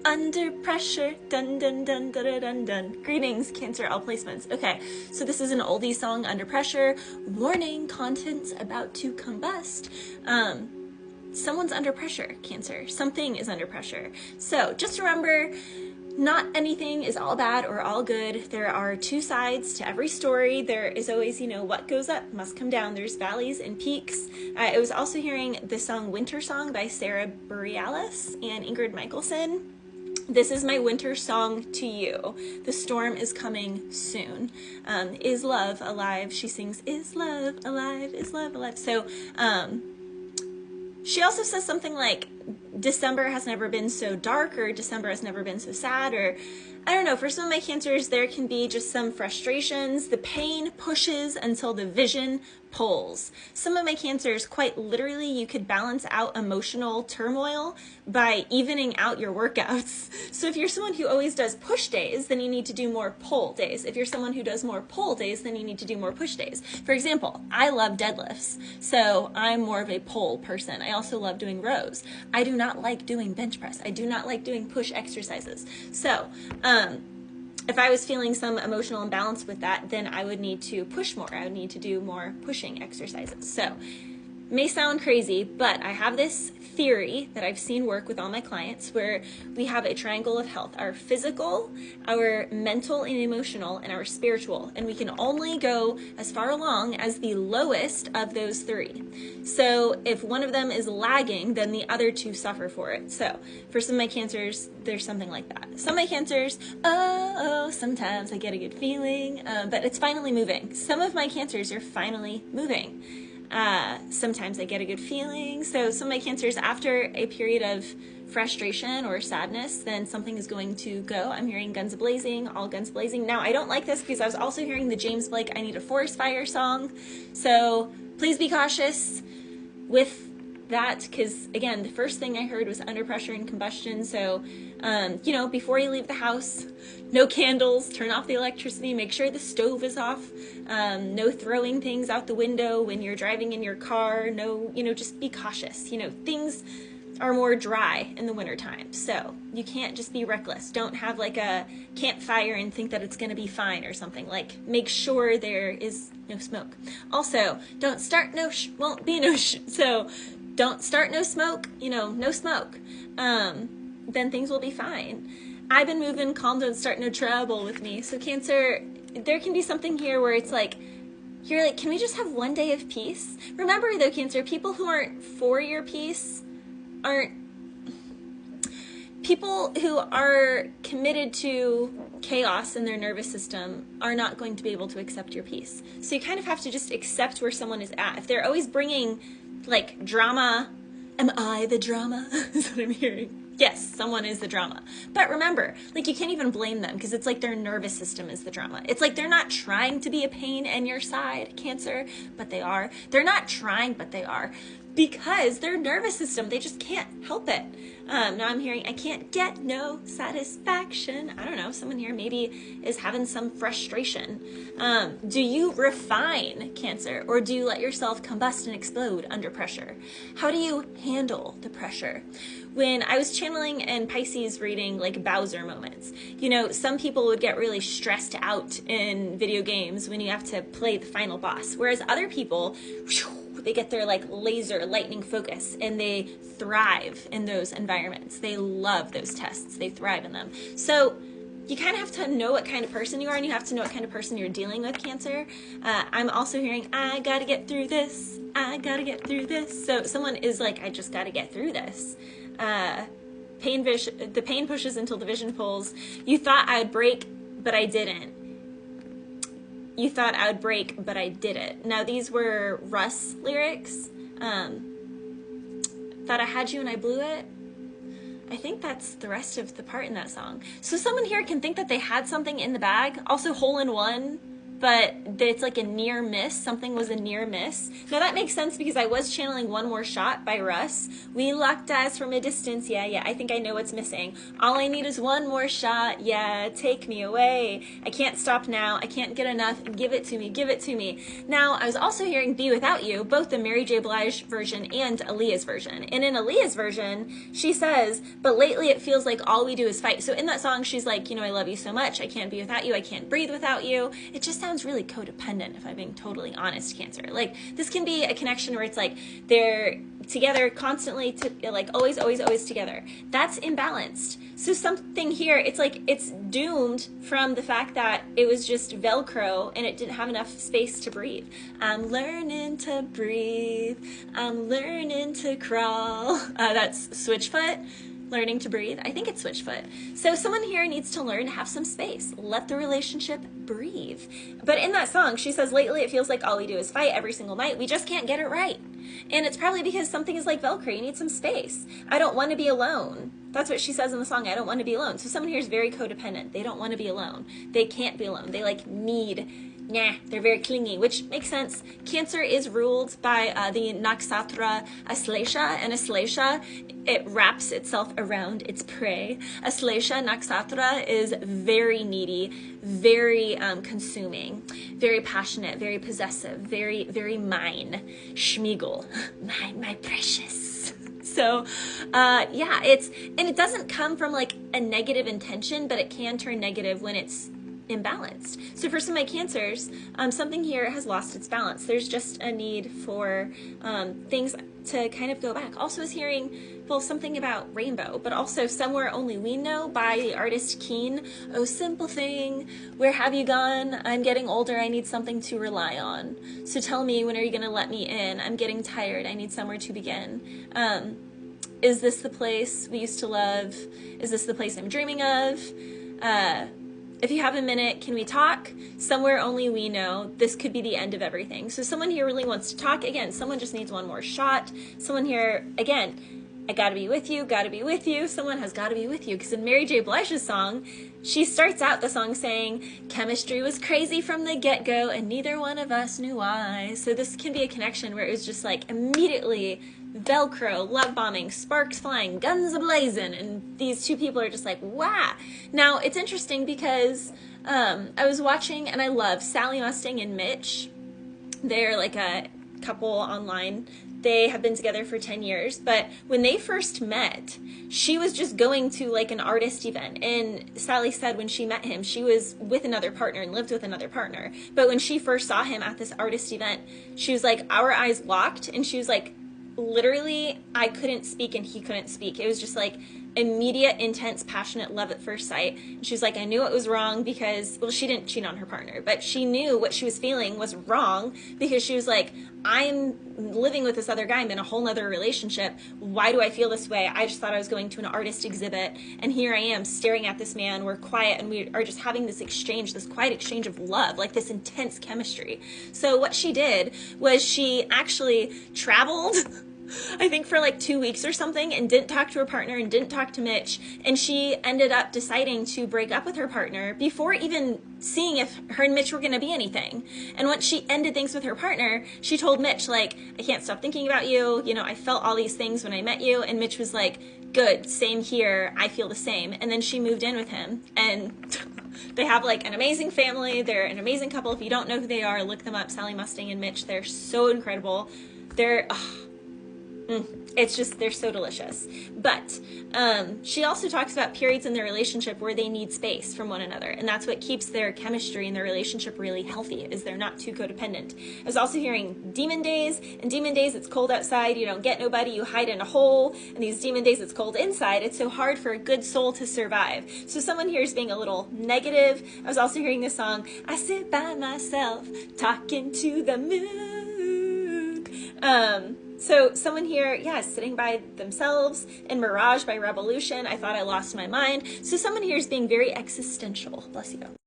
under pressure, dun dun dun dun dun dun dun. Greetings, Cancer, all placements. Okay, so this is an oldie song, Under Pressure. Warning, contents about to combust. Someone's under pressure, Cancer. Something is under pressure. So just remember, not anything is all bad or all good. There are two sides to every story. There is always, what goes up must come down. There's valleys and peaks. I was also hearing the song Winter Song by Sarah Bareilles and Ingrid Michaelson. This is my winter song to you. The storm is coming soon. Is love alive? She sings, is love alive? Is love alive? So, she also says something like, December has never been so dark, or December has never been so sad, or I don't know, for some of my Cancers, there can be just some frustrations. The pain pushes until the vision pulls. Some of my Cancers, quite literally, you could balance out emotional turmoil by evening out your workouts. So if you're someone who always does push days, then you need to do more pull days. If you're someone who does more pull days, then you need to do more push days. For example, I love deadlifts, so I'm more of a pull person. I also love doing rows. I do not like doing bench press. I do not like doing push exercises. So, if I was feeling some emotional imbalance with that, then I would need to push more. I would need to do more pushing exercises. So, may sound crazy, but I have this theory that I've seen work with all my clients where we have a triangle of health, our physical, our mental and emotional, and our spiritual. And we can only go as far along as the lowest of those three. So if one of them is lagging, then the other two suffer for it. So for some of my Cancers, there's something like that. Some of my Cancers, sometimes I get a good feeling, but it's finally moving. Some of my Cancers are finally moving. Sometimes I get a good feeling. So some of my Cancers, after a period of frustration or sadness, then something is going to go. I'm hearing guns blazing, all guns blazing. Now, I don't like this because I was also hearing the James Blake I Need a Forest Fire song. So please be cautious with that, because again, the first thing I heard was under pressure and combustion. So, before you leave the house, no candles, turn off the electricity, make sure the stove is off, no throwing things out the window when you're driving in your car, no, just be cautious. Things are more dry in the wintertime, so you can't just be reckless. Don't have like a campfire and think that it's going to be fine or something. Like, make sure there is no smoke. Also, don't start won't be no so don't start no smoke, no smoke. Then things will be fine. I've been moving, calm, don't start no trouble with me. So Cancer, there can be something here where it's like, you're like, can we just have one day of peace? Remember though, Cancer, people who aren't for your peace people who are committed to chaos in their nervous system are not going to be able to accept your peace. So you kind of have to just accept where someone is at. If they're always bringing like drama, am I the drama? Is what I'm hearing. Yes, someone is the drama. But remember, like, you can't even blame them because it's like their nervous system is the drama. It's like they're not trying to be a pain in your side, Cancer, but they are. They're not trying, but they are. Because their nervous system, they just can't help it. Now I'm hearing, I can't get no satisfaction. I don't know, someone here maybe is having some frustration. Do you refine, Cancer, or do you let yourself combust and explode under pressure? How do you handle the pressure? When I was channeling and Pisces reading like Bowser moments, some people would get really stressed out in video games when you have to play the final boss, whereas other people, they get their like laser lightning focus and they thrive in those environments. They love those tests. They thrive in them. So you kind of have to know what kind of person you are, and you have to know what kind of person you're dealing with, Cancer. I'm also hearing, I gotta get through this. I gotta get through this. So someone is like, I just gotta get through this. The pain pushes until the vision pulls. You thought I would break, but I didn't. You thought I would break, but I didn't. Now, these were Russ lyrics. Thought I had you and I blew it. I think that's the rest of the part in that song. So someone here can think that they had something in the bag. Also, hole in one but it's like a near miss. Something was a near miss. Now that makes sense because I was channeling One More Shot by Russ. We locked eyes from a distance. Yeah, I think I know what's missing. All I need is one more shot. Yeah, take me away. I can't stop now. I can't get enough. Give it to me. Give it to me. Now, I was also hearing Be Without You, both the Mary J. Blige version and Aaliyah's version. And in Aaliyah's version, she says, but lately it feels like all we do is fight. So in that song, she's like, you know, I love you so much. I can't be without you. I can't breathe without you. It just sounds really codependent, if I'm being totally honest, Cancer. Like, this can be a connection where it's like they're together constantly, like always together. That's imbalanced. So something here, it's like it's doomed from the fact that it was just Velcro and it didn't have enough space to breathe. I'm learning to breathe. I'm learning to crawl. That's Switchfoot. Learning to breathe. I think it's Switchfoot. So someone here needs to learn to have some space. Let the relationship breathe. But in that song, she says, lately it feels like all we do is fight every single night. We just can't get it right. And it's probably because something is like Velcro. You need some space. I don't want to be alone. That's what she says in the song. I don't want to be alone. So someone here is very codependent. They don't want to be alone. They can't be alone. They like need. They're very clingy, which makes sense. Cancer is ruled by the nakshatra Aslesha, and Aslesha, it wraps itself around its prey. Aslesha nakshatra is very needy, very consuming, very passionate, very possessive, very mine, schmiegel, my precious. So, yeah, and it doesn't come from like a negative intention, but it can turn negative when it's imbalanced. So for some of my Cancers, something here has lost its balance. There's just a need for things to kind of go back. Also was hearing, well, something about rainbow, but also Somewhere Only We Know by the artist Keen. Oh, simple thing, where have you gone? I'm getting older, I need something to rely on. So tell me, when are you gonna let me in? I'm getting tired, I need somewhere to begin. Is this the place we used to love? Is this the place I'm dreaming of? If you have a minute, can we talk? Somewhere Only We Know. This could be the end of everything. So someone here really wants to talk. Again, someone just needs one more shot. Someone here, again, I gotta be with you, gotta be with you. Someone has gotta be with you. Because in Mary J. Blige's song, she starts out the song saying, chemistry was crazy from the get-go and neither one of us knew why. So this can be a connection where it was just like immediately Velcro, love bombing, sparks flying, guns ablazing, and these two people are just like, wow. Now, it's interesting because I was watching, and I love Sally Mustang and Mitch. They're like a couple online. They have been together for 10 years, but when they first met, she was just going to like an artist event, and Sally said when she met him, she was with another partner and lived with another partner, but when she first saw him at this artist event, she was like, our eyes locked, and she was like, literally, I couldn't speak and he couldn't speak. It was just like immediate, intense, passionate love at first sight. And she was like, I knew it was wrong because, well, she didn't cheat on her partner, but she knew what she was feeling was wrong because she was like, I'm living with this other guy. I'm in a whole nother relationship. Why do I feel this way? I just thought I was going to an artist exhibit, and here I am staring at this man. We're quiet, and we are just having this exchange, this quiet exchange of love, like this intense chemistry. So what she did was she actually traveled I think for like 2 weeks or something, and didn't talk to her partner and didn't talk to Mitch, and she ended up deciding to break up with her partner before even seeing if her and Mitch were going to be anything. And once she ended things with her partner, she told Mitch, like, I can't stop thinking about you, you know, I felt all these things when I met you. And Mitch was like, good, same here, I feel the same. And then she moved in with him, and they have like an amazing family. They're an amazing couple. If you don't know who they are, look them up. Sally Mustang and Mitch. They're so incredible. They're it's just, they're so delicious. But she also talks about periods in their relationship where they need space from one another, and that's what keeps their chemistry and their relationship really healthy, is they're not too codependent. I was also hearing demon days, and demon days, it's cold outside, you don't get nobody, you hide in a hole, and these demon days, it's cold inside. It's so hard for a good soul to survive. So someone here is being a little negative. I was also hearing this song, I sit by myself talking to the moon. So someone here, yeah, sitting by themselves in Mirage by Revolution. I thought I lost my mind. So someone here is being very existential. Bless you.